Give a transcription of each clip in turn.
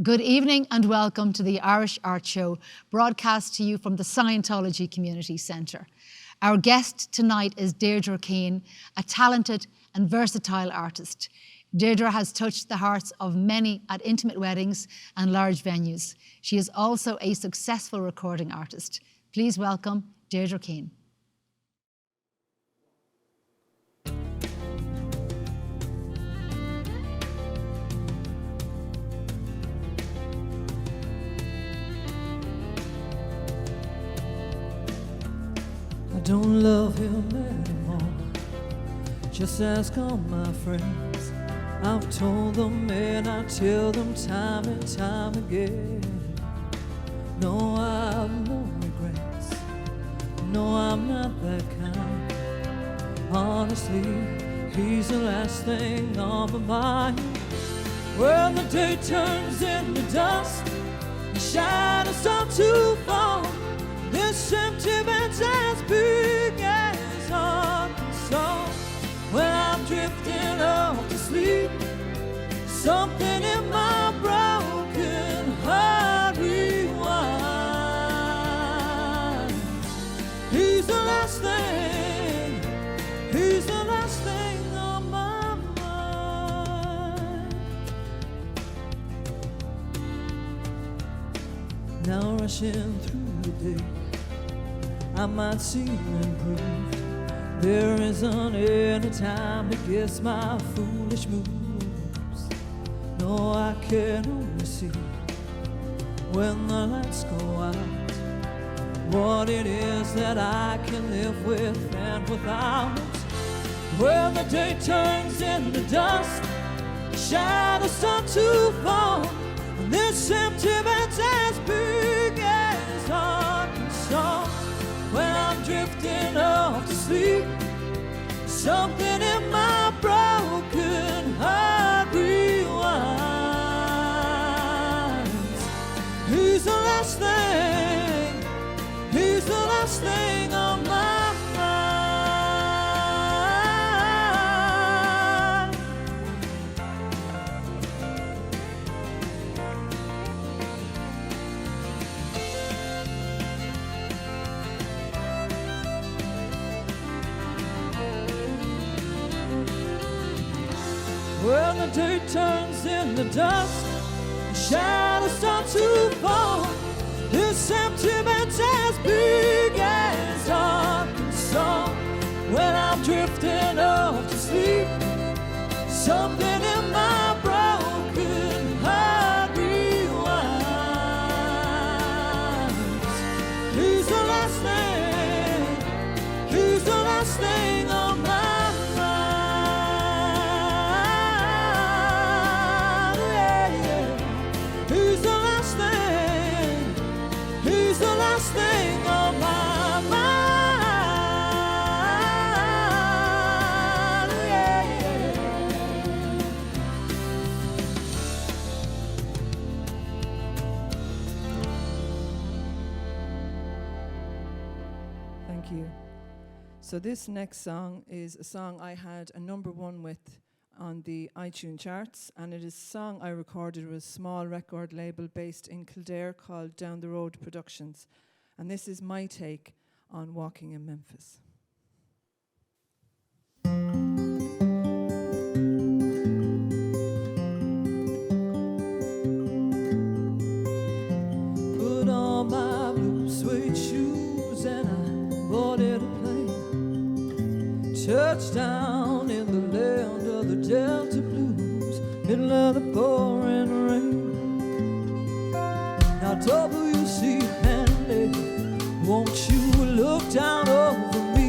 Good evening and welcome to the Irish Art Show, broadcast to you from the Scientology Community Centre. Our guest tonight is Deirdre Keane, a talented and versatile artist. Deirdre has touched the hearts of many at intimate weddings and large venues. She is also a successful recording artist. Please welcome Deirdre Keane. I don't love him anymore. Just ask all my friends. I've told them and I tell them time and time again. No, I've no regrets. No, I'm not that kind. Honestly, he's the last thing on my mind. When the day turns into dust, the shadows start to fall. This emptiness as big as Arkansas. When I'm drifting off to sleep, something in my broken heart rewinds. He's the last thing, he's the last thing on my mind. Now rushing through the day, I might seem improved. There isn't any time to guess my foolish moves. No, I can only see when the lights go out what it is that I can live with and without. When the day turns into dust, shadows start to fall, and this emptiness as big as Arkansas. When I'm drifting off to sleep, something in my broken heart rewinds. He's the last thing, he's the last thing on my mind. When the day turns into dust, the shadows start to fall. This emptiness as big as Arkansas. When I'm drifting off to sleep, something in my broken heart rewinds. He's the last thing, he's the last thing on my mind. Thing on my mind, yeah, yeah. Thank you. So this next song is a song I had a #1 with on the iTunes charts, and it is a song I recorded with a small record label based in Kildare called Down the Road Productions. And this is my take on walking in Memphis. Put on my blue suede shoes and I boarded a plane. Touchdown in the land of the Delta Blues, middle of the pouring rain. Now WC won't you look down over me?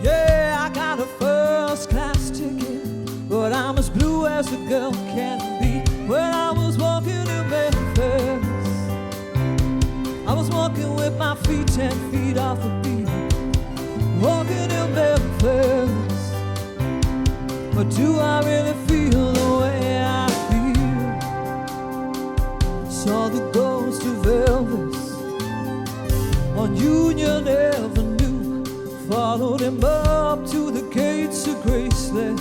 Yeah, I got a first class ticket, but I'm as blue as a girl can be. When I was walking in Memphis, I was walking with my feet 10 feet off the beat. Walking in Memphis, but do I really feel the way I feel? Saw the ghost of Elvis on Union Avenue, followed him up to the gates of Graceland,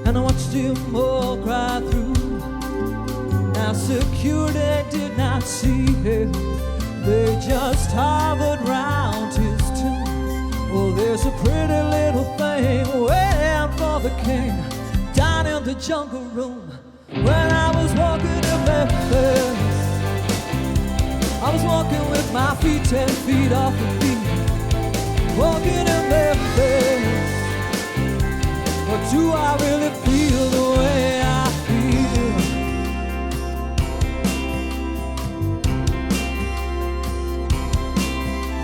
and I watched him all cry through. and security did not see him. They just hovered round his tomb. Oh, there's a pretty little thing waiting for the king down in the jungle room. When I was walking in Memphis, I was walking with my feet 10 feet off the beat. Walking in Memphis, but do I really feel the way I feel?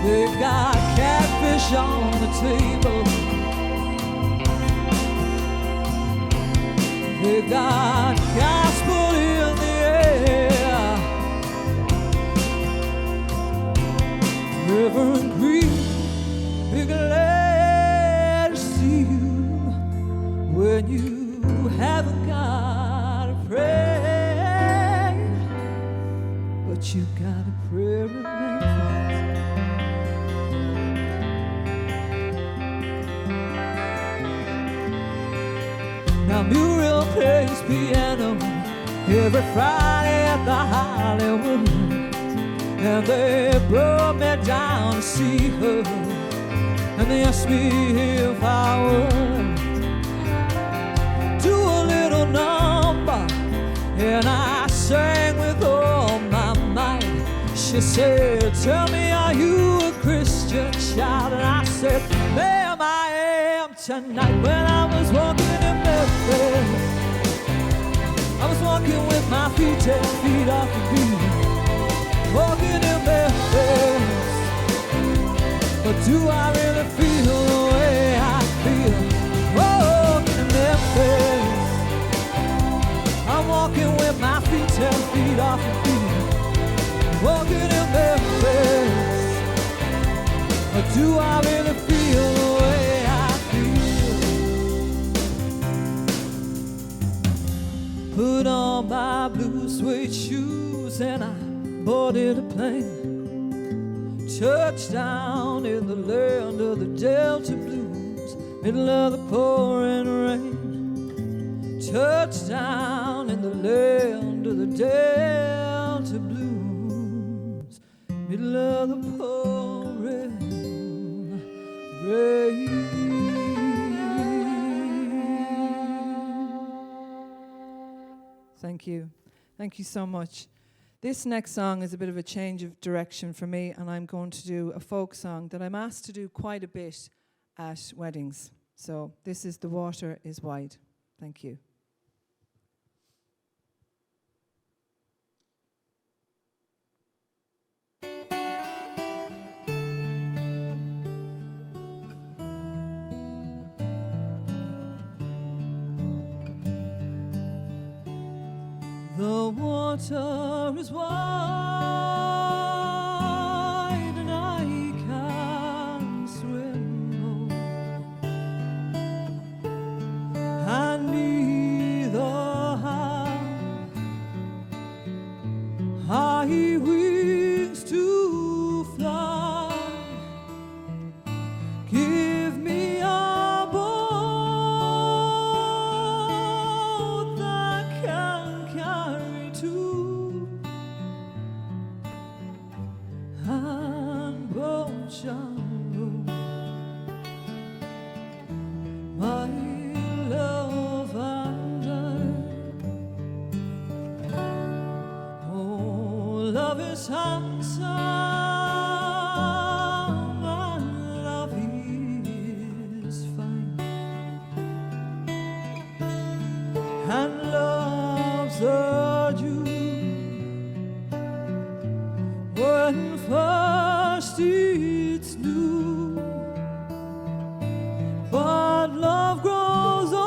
They got catfish on the table. They got gospel in the air. Reverend Green, be glad to see you when you haven't got a prayer, but you got a prayer in Memphis. Now Muriel plays piano every Friday at the Hollywood, and they brought me down to see her, and they asked me if I would do a little number, and I sang with all my might. She said, tell me, are you a Christian child? And I said, ma'am, I am tonight. When I was walking in Memphis, I was walking with my feet 10 feet off the beat. Walking in Memphis, but do I really feel the way I feel? Walking in Memphis, I'm walking with my feet 10 feet off the beat. Walking in Memphis, but do I really feel the way I feel? Put on my blue suede shoes and I boarded a plane. Touchdown in the land of the Delta Blues, middle of the pouring rain. Touchdown in the land of the Delta Blues, middle of the pouring rain. Thank you. Thank you so much. This next song is a bit of a change of direction for me, and I'm going to do a folk song that I'm asked to do quite a bit at weddings. So this is The Water is Wide. Thank you. The water is wide and I can swim, and neither have I wings to fly. Give me a boat that can carry two, and both shall row. My love and I, oh, love is handsome and love is fine, and love's a Jew when first it's new, but love grows old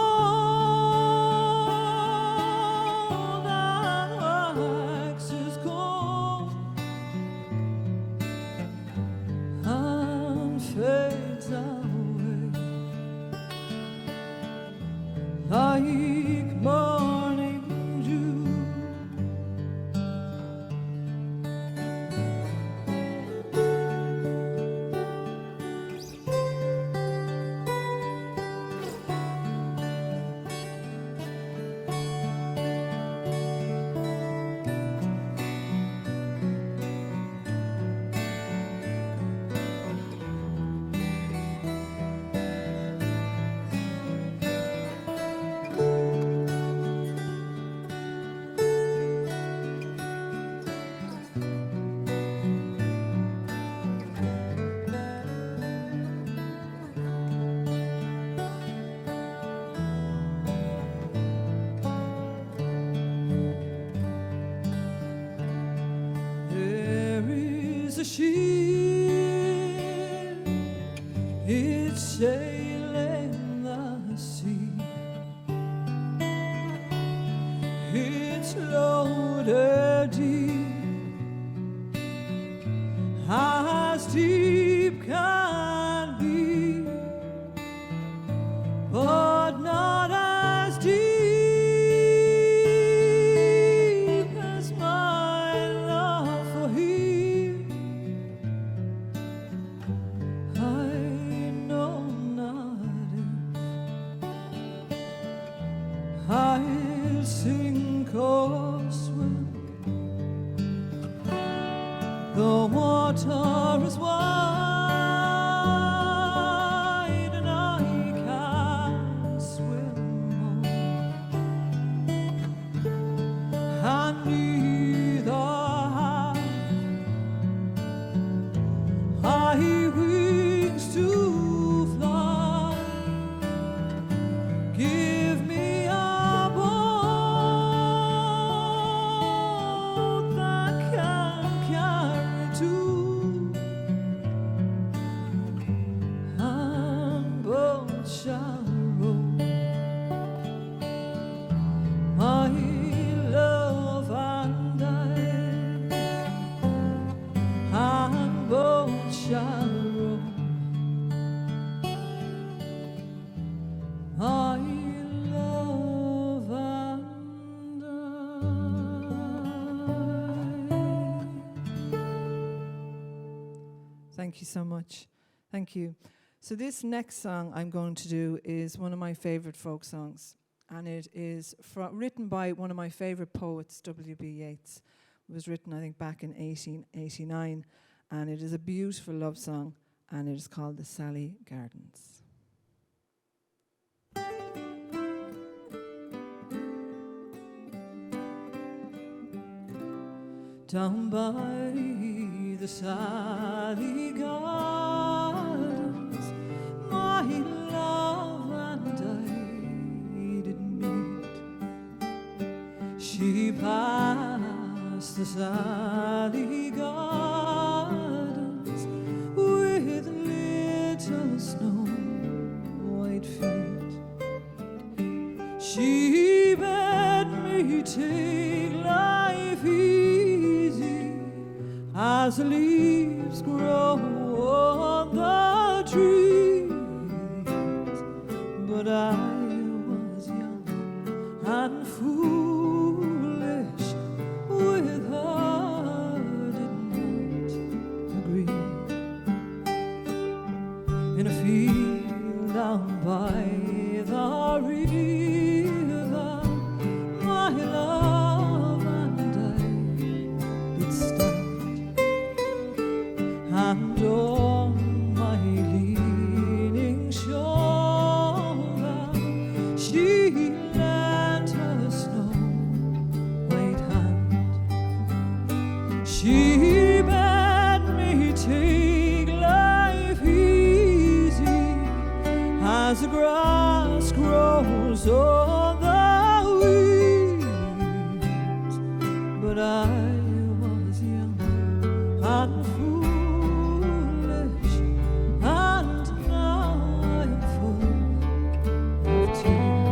and waxes cold, it's sailing the sea. It's loaded deep, as deep can be, but not as deep as my love for him. I know not if I'll sink or swim. The water is wide and I can't swim on. And neither have I wings to fly. Give me a boat that can carry two, and both shall row. My love and I, and both shall row. My love and I. Thank you so much. Thank you. So this next song I'm going to do is one of my favorite folk songs, and it is written by one of my favorite poets, W.B. Yeats. It was written, I think, back in 1889, and it is a beautiful love song, and it is called The Sally Gardens. Down by the Sally Gardens, my love and I did meet. She passed the Sally Gardens with little snow white feet. She bade me take life easy as the leaves grow on the trees. But I was young and foolish, with her did not agree. In a field down by the river, my love and I did stand, and on my leaning shoulder she lent her snow white hand. She bade me take life easy as the grass grows on the weeds. But I was young and foolish, and now I'm full of tears.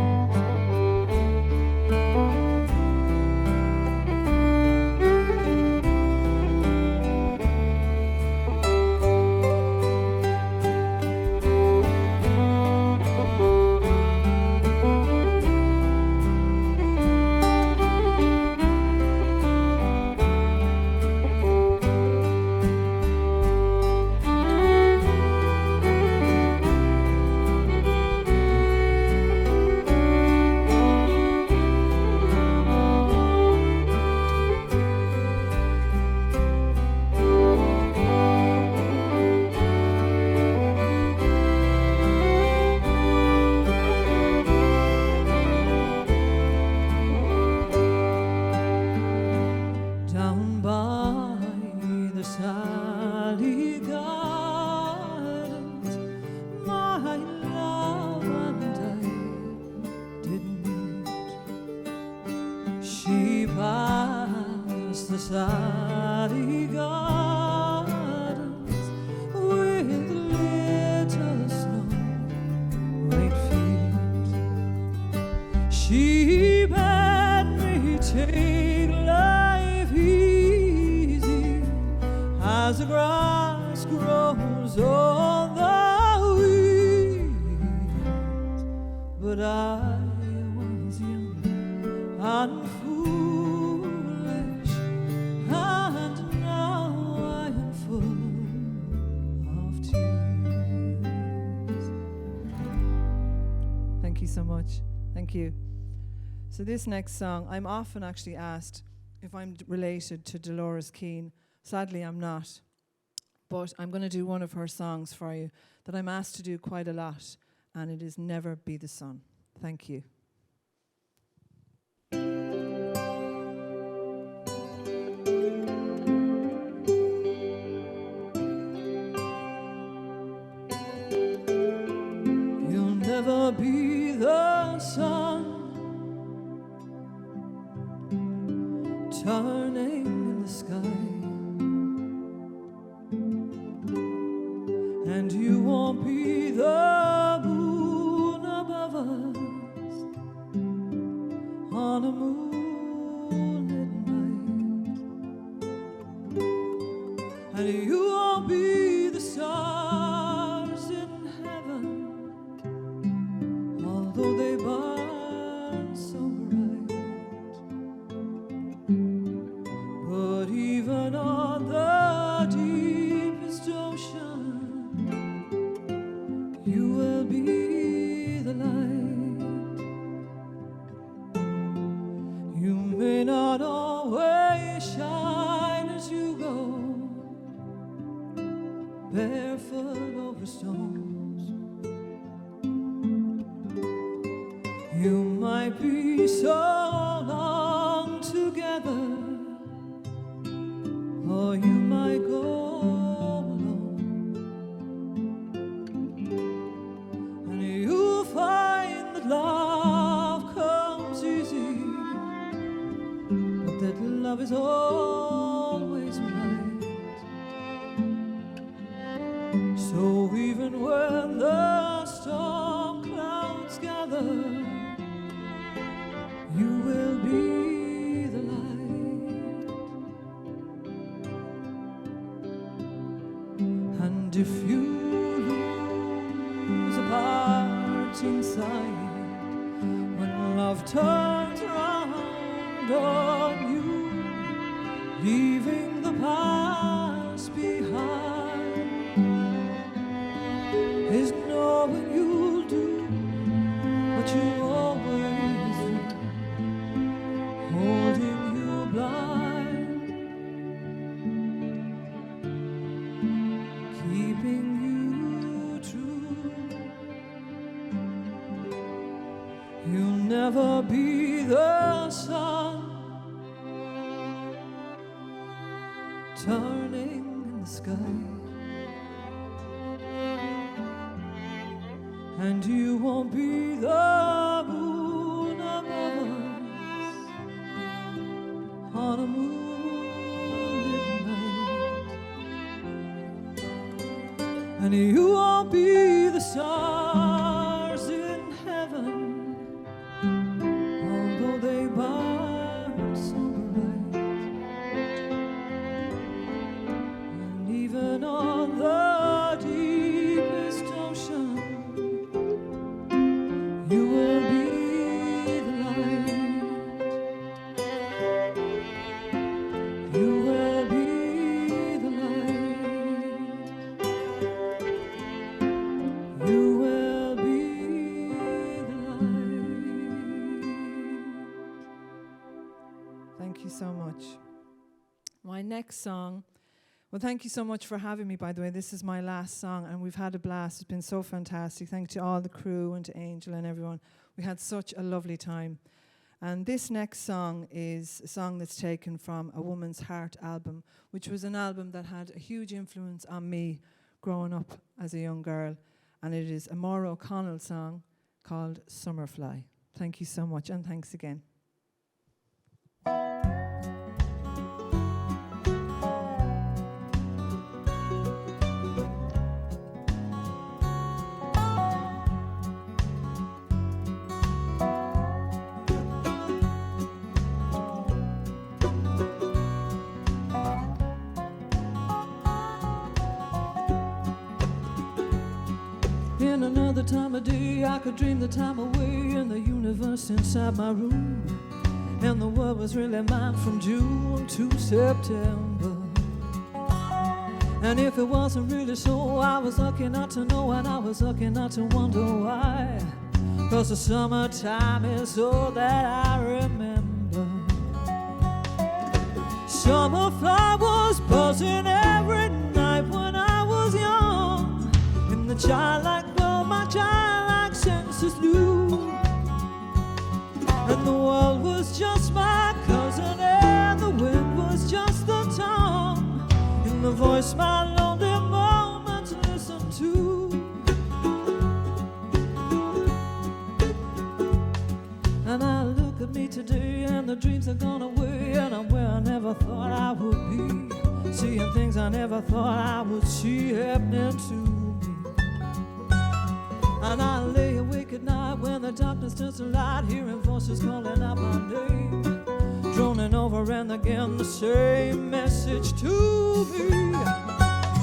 Down by the Sally Gardens, my love and I did meet. She passed the Sally Gardens with little snow but I was young and foolish, and now I am full of tears. Thank you so much. Thank you. So this next song, I'm often actually asked if I'm related to Deirdre Keane. Sadly, I'm not. But I'm going to do one of her songs for you that I'm asked to do quite a lot, and it is Never Be the Sun. Thank you. You'll never be the sun turning in the sky, and you won't be the moon above us on a moonlit night, and you won't be the stars in heaven, although they burn so bright. But even on the deepest ocean, you will be the light. You may not always shine as you go barefoot over stones. You might be so long together, or you might go alone, and you'll find that love comes easy, but that love is always right. So even when the storm clouds gather, you will be the light. And if you lose a parting sign, when love turns round on you, leaving the past behind, is knowing you'll do what you always do, holding you blind, keeping you true. You'll never be the sun turning in the sky, and you won't be the moon above us on a moonlit night, and you won't be the stars in heaven, although they burn so bright. And even on the deepest ocean, you will be the light. You will be the light. You will be the light. Thank you so much. My next song. Well, thank you so much for having me, by the way. This is my last song, and we've had a blast. It's been so fantastic. Thank you to all the crew and to Angel and everyone. We had such a lovely time. And this next song is a song that's taken from a Woman's Heart album, which was an album that had a huge influence on me growing up as a young girl. And it is a Maura O'Connell song called Summerfly. Thank you so much, and thanks again. In another other time of day, I could dream the time away in the universe inside my room. And the world was really mine from June to September. And if it wasn't really so, I was lucky not to know, and I was lucky not to wonder why. 'Cause the summertime is all that I remember. Summer flowers buzzing every night when I was young. In the childlike glow, my childlike senses knew. And the world was just my cousin, and the wind was just the tongue. In the voice my lonely moments listen to. And I look at me today, and the dreams are gone away, and I'm where I never thought I would be, seeing things I never thought I would see happening to me. And I lay awake at night when the darkness turns to light, hearing voices calling out my name, droning over and again the same message to me,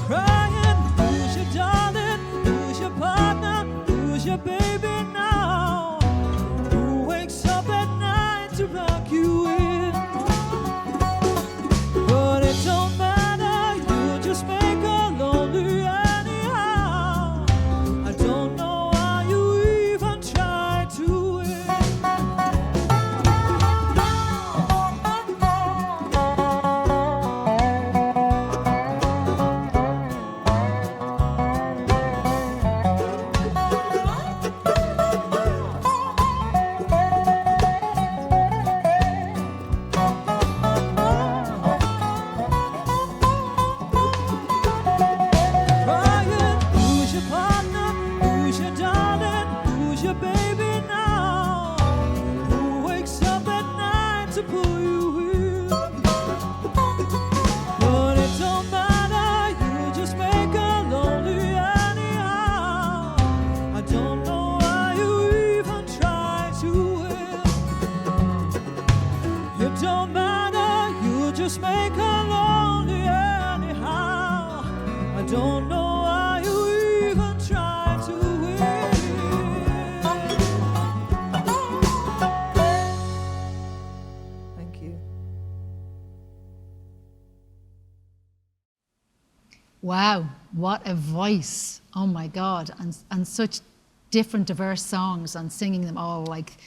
crying, who's your darling, who's your partner, who's your baby now, who wakes up at night to rock you in. But it don't matter, you just make her lonely anyhow. I don't know why you even try to win. Wow, what a voice. Oh my God. And such different, diverse songs, and singing them all like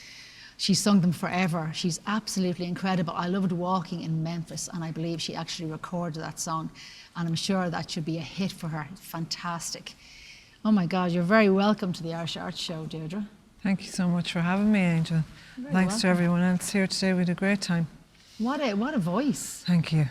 she's sung them forever. She's absolutely incredible. I loved Walking in Memphis, and I believe she actually recorded that song, and I'm sure that should be a hit for her. Fantastic. Oh my God, you're very welcome to the Irish Arts Show, Deirdre. Thank you so much for having me, Angel. Thanks to everyone else here today. We had a great time. What a voice. Thank you.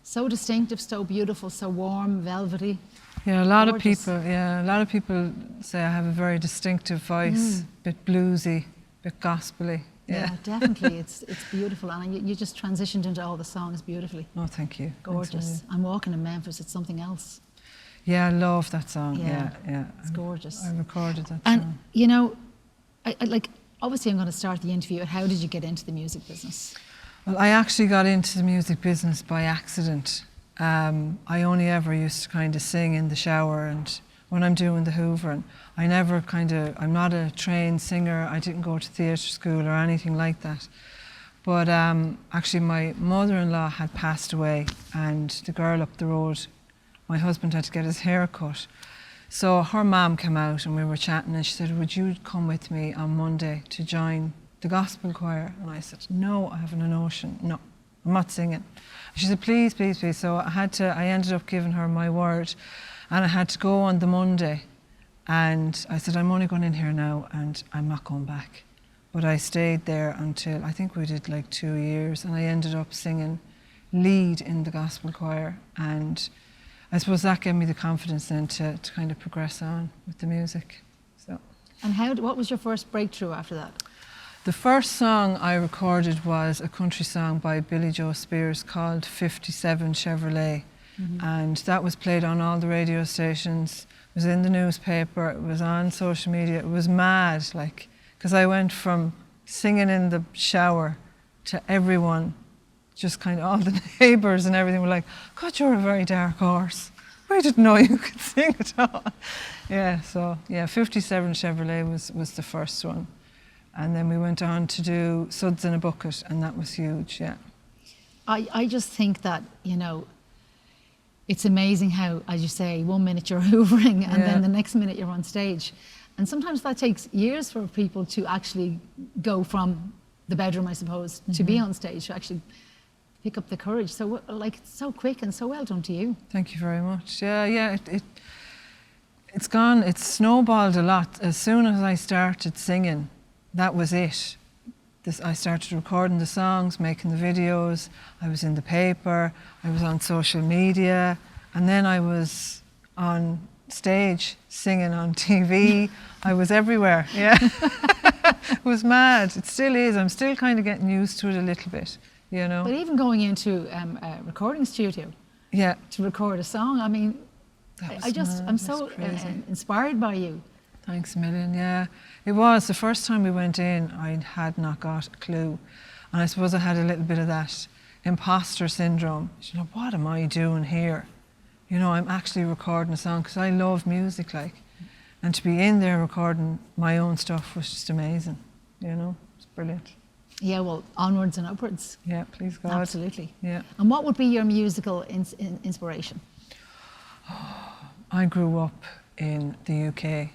So distinctive, so beautiful, so warm, velvety. Yeah, a lot of people say I have a very distinctive voice, bit bluesy, bit gospely. Yeah, definitely. It's beautiful, and you just transitioned into all the songs beautifully. Oh, thank you. Gorgeous. I'm Walking in Memphis. It's something else. Yeah, I love that song. Yeah. It's gorgeous. I recorded that and song. You know, I obviously I'm going to start the interview at how did you get into the music business? Well, I actually got into the music business by accident. I only ever used to kind of sing in the shower and when I'm doing the hoovering. I'm not a trained singer. I didn't go to theatre school or anything like that. But actually my mother-in-law had passed away, and the girl up the road, my husband had to get his hair cut. So her mum came out and we were chatting, and she said, would you come with me on Monday to join the gospel choir? And I said, no, I haven't a notion. No, I'm not singing. She said, please, please, please. So I ended up giving her my word, and I had to go on the Monday. And I said, I'm only going in here now and I'm not going back. But I stayed there until, I think we did like 2 years, and I ended up singing lead in the gospel choir. And I suppose that gave me the confidence then to kind of progress on with the music. So. And what was your first breakthrough after that? The first song I recorded was a country song by Billy Joe Spears called 57 Chevrolet. Mm-hmm. And that was played on all the radio stations. It was in the newspaper, it was on social media. It was mad, because I went from singing in the shower to everyone, just kind of all the neighbours and everything were like, God, you're a very dark horse. I didn't know you could sing at all. Yeah, so yeah, 57 Chevrolet was the first one. And then we went on to do Suds in a Bucket, and that was huge, yeah. I just think that, you know, it's amazing how, as you say, 1 minute you're hoovering and then the next minute you're on stage. And sometimes that takes years for people to actually go from the bedroom, I suppose, to be on stage, to actually pick up the courage. So, like, it's so quick and so well done to you. Thank you very much. Yeah, it's gone, it's snowballed a lot. As soon as I started singing, that was it. I started recording the songs, making the videos. I was in the paper, I was on social media, and then I was on stage singing on TV. I was everywhere, yeah. It was mad. It still is. I'm still kind of getting used to it a little bit, you know. But even going into a recording studio to record a song, I mean, I'm so inspired by you. Thanks a million, yeah. It was the first time we went in, I had not got a clue. And I suppose I had a little bit of that imposter syndrome. You know, what am I doing here? You know, I'm actually recording a song because I love music, like. And to be in there recording my own stuff was just amazing, you know, it's brilliant. Yeah, well, onwards and upwards. Yeah, please God. Absolutely. Yeah. And what would be your musical inspiration? I grew up in the UK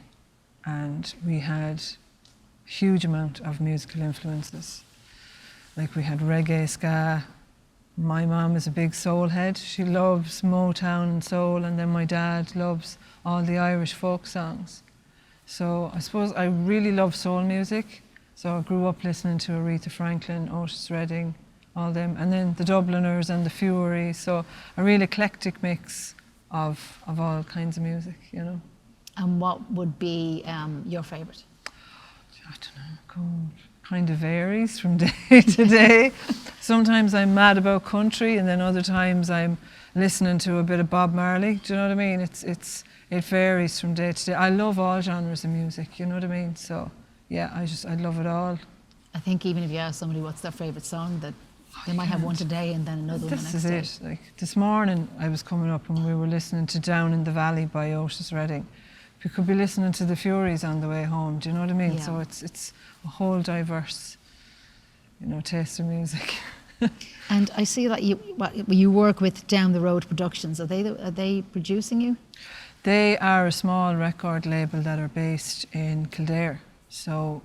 and we had a huge amount of musical influences. Like we had reggae, ska. My mum is a big soul head. She loves Motown and soul, and then my dad loves all the Irish folk songs. So I suppose I really love soul music. So I grew up listening to Aretha Franklin, Otis Redding, all them, and then the Dubliners and the Fury. So a real eclectic mix of all kinds of music, you know. And what would be your favourite? I don't know, God. Kind of varies from day to day. Sometimes I'm mad about country, and then other times I'm listening to a bit of Bob Marley. Do you know what I mean? It varies from day to day. I love all genres of music. You know what I mean? So yeah, I love it all. I think even if you ask somebody what's their favourite song, that they might have one today and then another one the next day. This is it. Like this morning, I was coming up and we were listening to "Down in the Valley" by Otis Redding. You could be listening to the Furies on the way home. Do you know what I mean? Yeah. So it's a whole diverse, you know, taste of music. And I see that you work with Down the Road Productions. Are they producing you? They are a small record label that are based in Kildare. So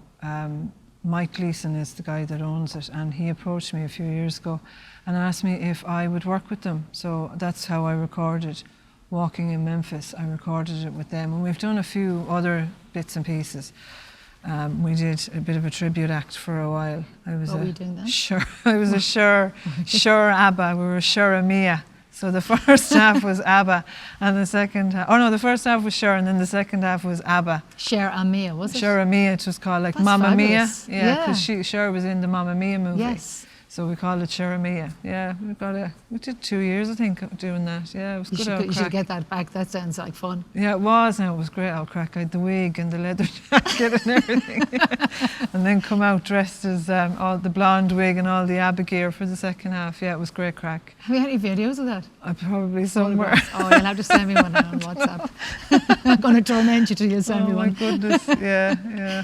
Mike Gleeson is the guy that owns it, and he approached me a few years ago and asked me if I would work with them. So that's how I recorded Walking in Memphis. I recorded it with them, and we've done a few other bits and pieces. We did a bit of a tribute act for a while. What were you doing then? I was a Sure ABBA. We were Sure Mia. So the first half was ABBA, and the second half, the first half was Sure, and then the second half was ABBA. Cher and Mia, was it? Sure Mia, it was called like That's Mamma fabulous. Mia. Yeah, because Cher was in the Mamma Mia movie. Yes. So we called it Sure Mia. Yeah, we did 2 years, I think, doing that. Yeah, it was good old crack. You should get that back. That sounds like fun. Yeah, it was. And it was great old crack. I had the wig and the leather jacket and everything. And then come out dressed as all the blonde wig and all the ABBA gear for the second half. Yeah, it was great crack. Have you any videos of that? Probably somewhere. Oh, you'll have to send me one on WhatsApp. I'm going to torment you till you send me one. Oh my goodness, yeah.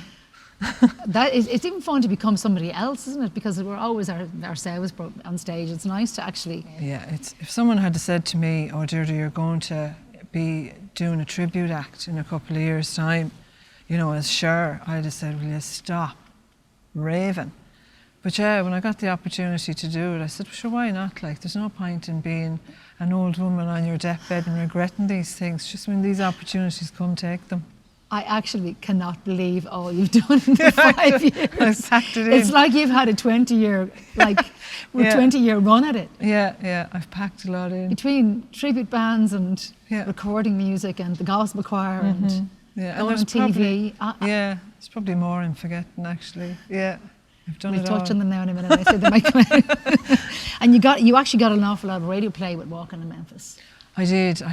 It's even fun to become somebody else, isn't it? Because we're always ourselves on stage. It's nice to actually... Yeah, if someone had said to me, "Oh, Deirdre, you're going to be doing a tribute act in a couple of years' time, you know, as Cher," I'd have said, "Will you stop raving?" But yeah, when I got the opportunity to do it, I said, "Sure, why not? Like, there's no point in being an old woman on your deathbed and regretting these things. Just when these opportunities come, take them." I actually cannot believe all you've done in the 5 years. I've packed it in. It's like you've had a 20-year, 20-year run at it. Yeah, I've packed a lot in. Between tribute bands and recording music and the gospel choir and going on TV. There's probably more I'm forgetting, actually. Yeah, I've done it all. We'll touch on them now in a minute. I said they might come out. And you actually got an awful lot of radio play with Walking in Memphis. I did. I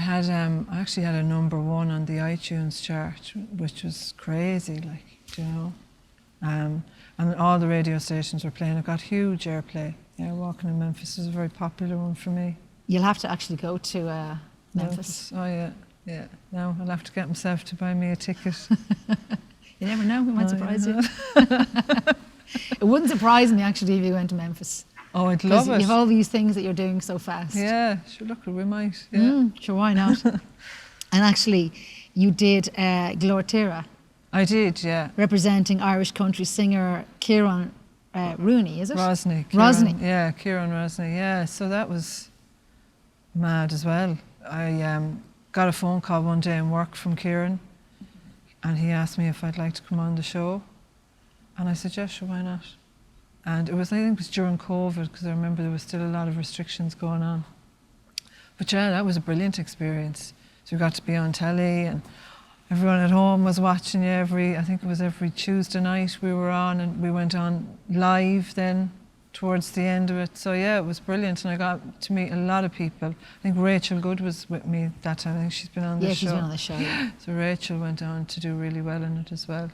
actually had a #1 on the iTunes chart, which was crazy, like, you know. And all the radio stations were playing. It got huge airplay. Yeah, Walking in Memphis is a very popular one for me. You'll have to actually go to Memphis. Oh yeah, yeah. Now I'll have to get myself to buy me a ticket. You never know, we might No, surprise you you. It wouldn't surprise me actually if you went to Memphis. Oh, I'd love You it. have all these things that you're doing so fast. Yeah, sure, look, we might. Yeah. Sure, why not? And actually, you did Glor Tire, I did, yeah. representing Irish country singer Ciaran Rosney, is it? Rosney. Rosney. Yeah, Ciaran Rosney, yeah. So that was mad as well. I got a phone call one day in work from Ciaran, and he asked me if I'd like to come on the show. And I said, yeah, sure, why not? And I think it was during COVID, because I remember there was still a lot of restrictions going on. But yeah, that was a brilliant experience. So we got to be on telly, and everyone at home was watching you I think it was every Tuesday night we were on, and we went on live then towards the end of it. So yeah, it was brilliant, and I got to meet a lot of people. I think Rachel Good was with me that time. I think she's been on the show. Yeah, she's been on the show. Yeah. So Rachel went on to do really well in it as well.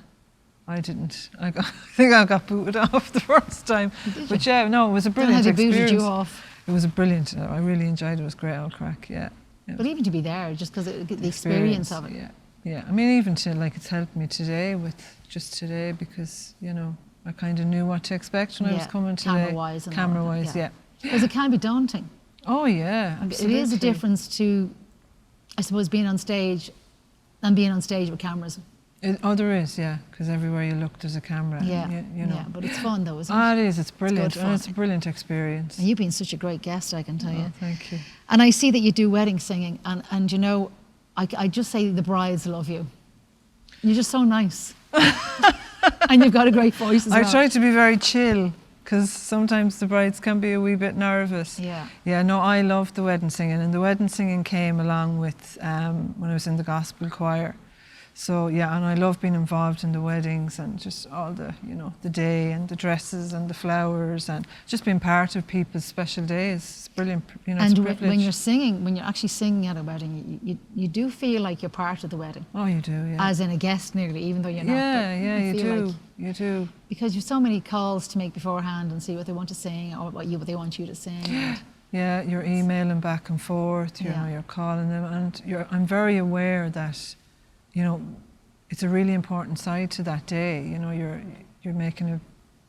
I didn't. I think I got booted off the first time. But yeah, no, it was a brilliant experience. They booted you off. It was a brilliant. I really enjoyed it. It was great old crack. Yeah. But even to be there, just because the experience of it. Yeah, yeah. I mean, even to it's helped me today because I kind of knew what to expect when I was coming today. Camera-wise, yeah. Because it can be daunting. Oh yeah, absolutely. It is a difference to, I suppose, being on stage and being on stage with cameras. There is, yeah, because everywhere you look there's a camera. Yeah, you know. yeah, but it's fun though, isn't it? Ah, it is. It's brilliant, It's and it's a brilliant experience. And you've been such a great guest, I can tell you. Thank you. And I see that you do wedding singing, and I just say the brides love you. You're just so nice, and you've got a great voice as well. I try to be very chill, because sometimes the brides can be a wee bit nervous. Yeah. Yeah, no, I love the wedding singing, and the wedding singing came along with when I was in the gospel choir. So yeah, and I love being involved in the weddings and just all the, the day and the dresses and the flowers and just being part of people's special days. It's brilliant, and it's a privilege. when you're actually singing at a wedding, you do feel like you're part of the wedding. Oh, you do, yeah. As in a guest nearly, even though you're not. Yeah, you do, like, you do. Because you've so many calls to make beforehand and see what they want to sing or what they want you to sing. And Yeah, you're emailing back and forth, you're calling them, and I'm very aware that, it's a really important side to that day. You're making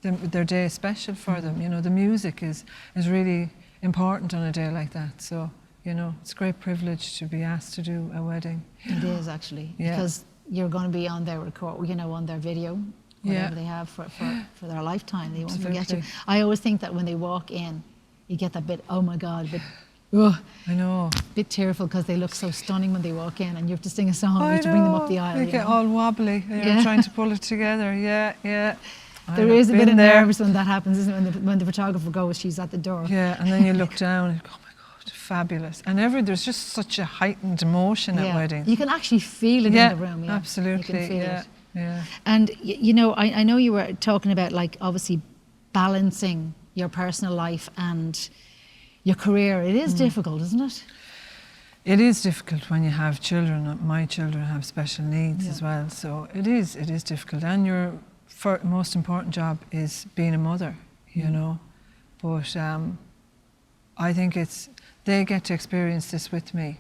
their day special for them. The music is really important on a day like that. So, it's a great privilege to be asked to do a wedding. It is actually, because you're going to be on their on their video, whatever they have for their lifetime. They won't forget you. I always think that when they walk in, you get that bit, oh my God, I know. Bit tearful because they look so stunning when they walk in, and you have to sing a song to bring them up the aisle. They get all wobbly. You're trying to pull it together. Yeah. There is a bit of nerves when that happens, isn't it? When the photographer goes, she's at the door. Yeah, and then you look down and oh my God, fabulous. And there's just such a heightened emotion at weddings. You can actually feel it in the room. Yeah, absolutely. You can feel it. Yeah. And I know you were talking about obviously balancing your personal life and your career. It is difficult, isn't it? It is difficult when you have children. My children have special needs as well, so it is difficult. And your most important job is being a mother, But I think they get to experience this with me.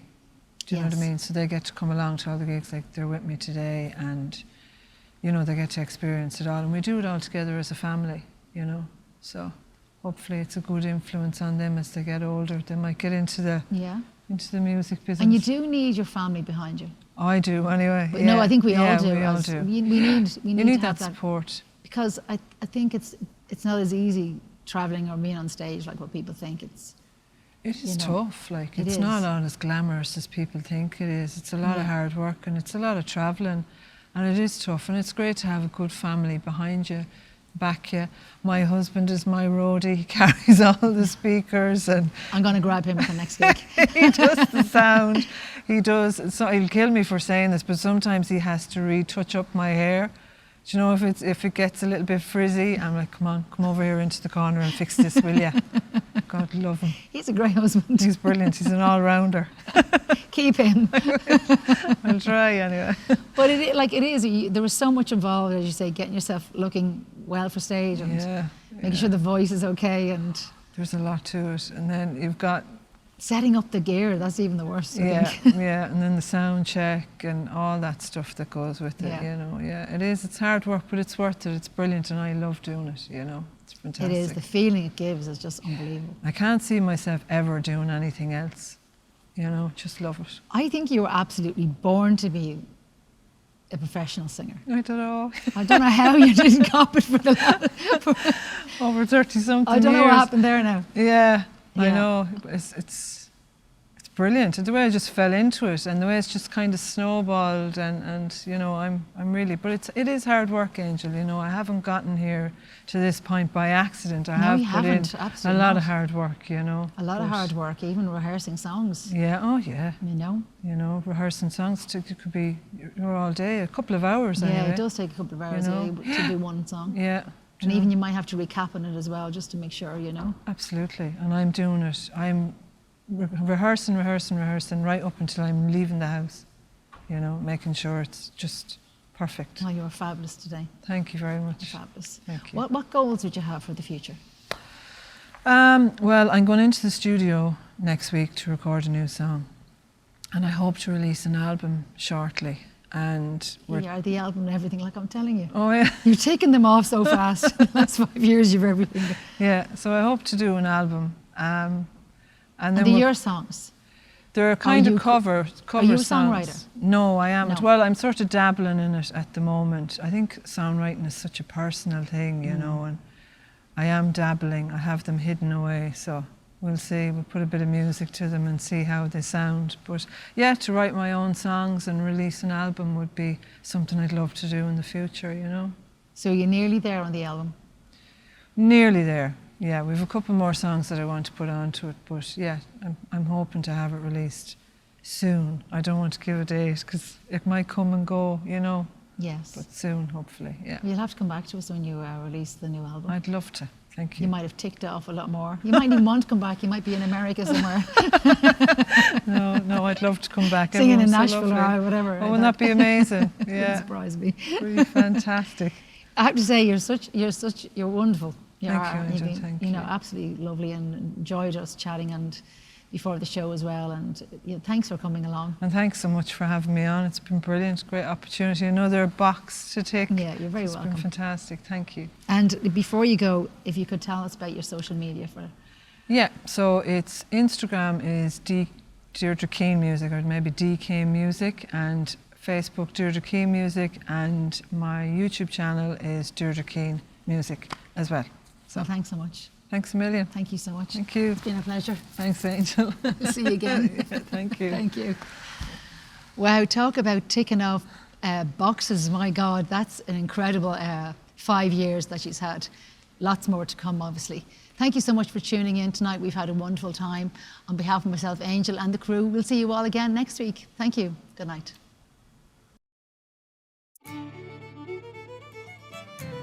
Do you know what I mean? So they get to come along to all the gigs, like they're with me today, and they get to experience it all, and we do it all together as a family. So hopefully it's a good influence on them as they get older. They might get into the music business. And you do need your family behind you. I do, anyway. But no, I think we all do. We all do. We need to that have support. Because I think it's not as easy travelling or being on stage like what people think. It is tough. It's not all as glamorous as people think it is. It's a lot of hard work, and it's a lot of travelling, and it is tough. And it's great to have a good family behind you, back you. My husband is my roadie. He carries all the speakers, and I'm going to grab him at the next gig. He does the sound. He does. So he'll kill me for saying this, but sometimes he has to retouch up my hair. Do you know, if it gets a little bit frizzy, I'm like, come over here into the corner and fix this, will you? God love him. He's a great husband. He's brilliant. He's an all-rounder. Keep him. I'll try anyway. But it is. There was so much involved, as you say, getting yourself looking well for stage and making sure the voice is okay. And there's a lot to it. And then you've got Setting up the gear, that's even the worst. I Yeah, think. yeah, and then the sound check and all that stuff that goes with it, Yeah. you know. Yeah, it is. It's hard work, but it's worth it. It's brilliant, and I love doing it, you know. It's fantastic. It is. The feeling it gives is just unbelievable. I can't see myself ever doing anything else, you know. Just love it. I think you were absolutely born to be a professional singer. I don't know. I don't know how you didn't cop it for the Over 30-something I don't know what years. happened there now. Yeah, I Yeah. know. It's brilliant. And the way I just fell into it, and the way it's just kind of snowballed, and you know, I'm really. But it is hard work, Angel. You know, I haven't gotten here to this point by accident. I No, have you put haven't, in absolutely a lot not. of hard work. You know, A lot of but- hard work, even rehearsing songs. Yeah. Oh yeah. You know. You know, rehearsing songs it could be you're all day, a couple of hours Yeah, anyway. it does take a couple of hours know. to do one song. Yeah. And even you might have to recap on it as well, just to make sure, you know. Absolutely, and I'm doing it. I'm rehearsing right up until I'm leaving the house. You know, making sure it's just perfect. Oh, you were fabulous today. Thank you very much. Fabulous. Thank you. What goals would you have for the future? Well, I'm going into the studio next week to record a new song, and I hope to release an album shortly. And You are the album and everything, like I'm telling you. oh yeah, You're taking them off so fast. The last 5 years, you've everything. yeah. So I hope to do an album, and And then they're we'll- your songs. They're kind you of cover you a songs. songwriter? No, I am. No. Well, I'm sort of dabbling in it at the moment. I think songwriting is such a personal thing, you know, and I am dabbling. I have them hidden away, so we'll see. We'll put a bit of music to them and see how they sound. But yeah, to write my own songs and release an album would be something I'd love to do in the future, you know. So you're nearly there on the album. Nearly there. Yeah, we've a couple more songs that I want to put onto it, but yeah, I'm hoping to have it released soon. I don't want to give a date because it might come and go, you know, Yes. but soon, hopefully, yeah. You'll have to come back to us when you release the new album. I'd love to. Thank You you. might have ticked off a lot more. You might even want to come back. You might be in America somewhere, No, I'd love to come back. singing in Everyone's so Nashville lovely. or whatever. Oh, wouldn't that be amazing? Wouldn't Yeah, surprise me. really fantastic. I have to say, you're wonderful. You Thank are. you, You've Angel, been, thank you know, you. absolutely lovely, and enjoyed us chatting and before the show as well. And thanks for coming along. And thanks so much for having me on. It's been brilliant. Great opportunity. Another box to tick. Yeah, you're very It's welcome. been fantastic. Thank you. And before you go, if you could tell us about your social media for. Yeah, so it's Instagram is Deirdre Keane Music, or maybe DK Music, and Facebook Deirdre Keane Music, and my YouTube channel is Deirdre Keane Music as well. So thanks so much. Thanks a million. Thank you so much. Thank you. It's been a pleasure. Thanks, Angel. See you again. Yeah, thank you. Thank you. Wow, talk about ticking off boxes. My God, that's an incredible 5 years that she's had. Lots more to come, obviously. Thank you so much for tuning in tonight. We've had a wonderful time. On behalf of myself, Angel, and the crew, we'll see you all again next week. Thank you. Good night.